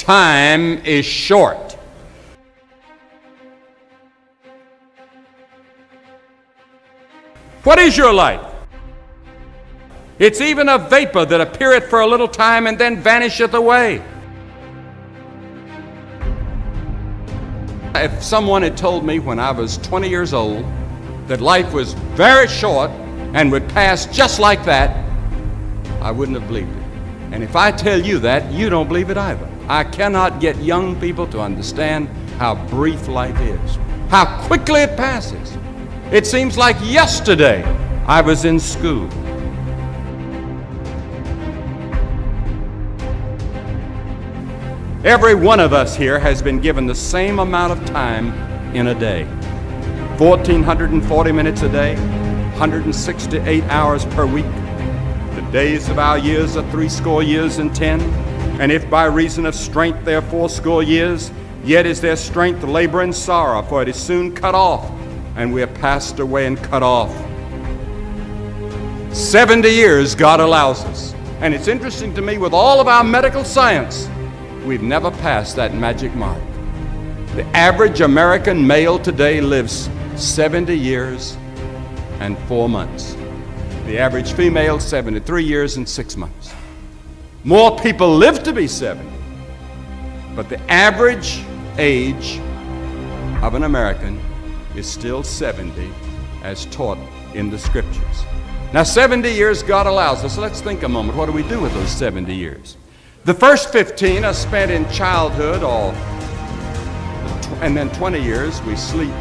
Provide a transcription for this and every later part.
time is short. What is your life? It's even a vapor that appeareth for a little time and then vanisheth away. If someone had told me when I was 20 years old that life was very short and would pass just like that, I wouldn't have believed it. And if I tell you that, you don't believe it either. I cannot get young people to understand how brief life is, how quickly it passes. It seems like yesterday I was in school. Every one of us here has been given the same amount of time in a day. 1,440 minutes a day, 168 hours per week. The days of our years are 80 years and 10. And if by reason of strength they are 80 years, yet is their strength labor and sorrow, for it is soon cut off, and we are passed away and cut off. 70 years God allows us. And it's interesting to me, with all of our medical science, we've never passed that magic mark. The average American male today lives 70 years and 4 months. The average female, 73 years and 6 months. More people live to be 70, but the average age of an American is still 70 as taught in the scriptures. Now 70 years God allows us. Let's think a moment. What do we do with those 70 years? The first 15 are spent in childhood, and then 20 years we sleep.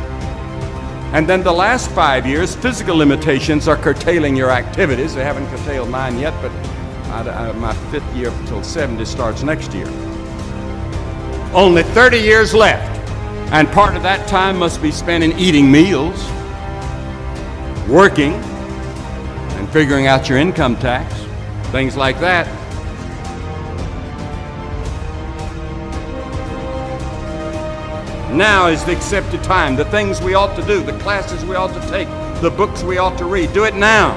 And then the last 5 years, physical limitations are curtailing your activities. They haven't curtailed mine yet, but my 5th year until 70 starts next year. Only 30 years left, and part of that time must be spent in eating meals, working, and figuring out your income tax, things like that. Now is the accepted time. The things we ought to do, the classes we ought to take, the books we ought to read, do it now.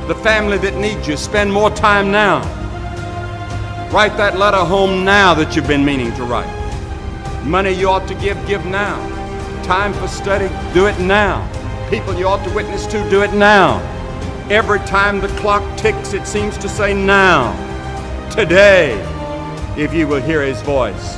The family that needs you, spend more time now. Write that letter home now that you've been meaning to write. Money you ought to give now. Time for study, do it now. People you ought to witness to, do it now. Every time the clock ticks, it seems to say now. Today, if you will hear His voice.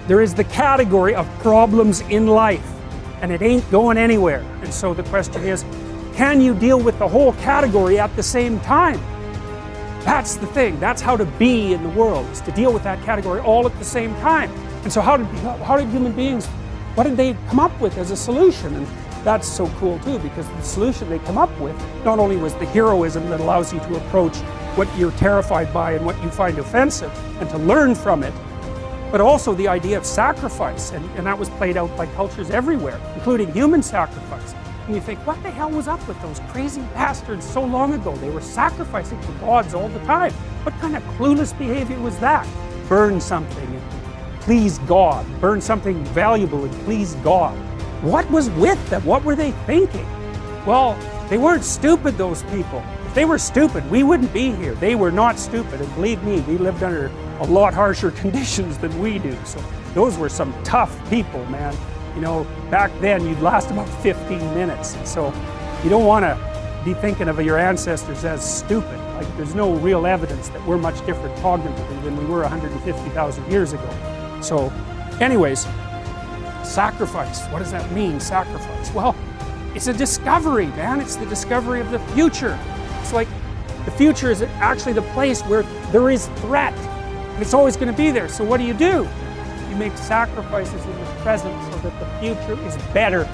There is the category of problems in life, and it ain't going anywhere. And so the question is, can you deal with the whole category at the same time? That's the thing. That's how to be in the world, is to deal with that category all at the same time. And so how did human beings, what did they come up with as a solution? And that's so cool too, because the solution they come up with not only was the heroism that allows you to approach what you're terrified by and what you find offensive and to learn from it, but also the idea of sacrifice, and that was played out by cultures everywhere, including human sacrifice. And you think, what the hell was up with those crazy bastards so long ago? They were sacrificing to gods all the time. What kind of clueless behavior was that? Burn something and please God. Burn something valuable and please God. What was with them? What were they thinking? Well, they weren't stupid, those people. If they were stupid, we wouldn't be here. They were not stupid, and believe me, we lived under a lot harsher conditions than we do. So those were some tough people, man. You know, back then you'd last about 15 minutes. So you don't want to be thinking of your ancestors as stupid. Like, there's no real evidence that we're much different cognitively than we were 150,000 years ago. So anyways, sacrifice. What does that mean, sacrifice? Well, it's a discovery, man. It's the discovery of the future. It's like the future is actually the place where there is threat. And it's always going to be there. So what do? You make sacrifices in the present so that the future is better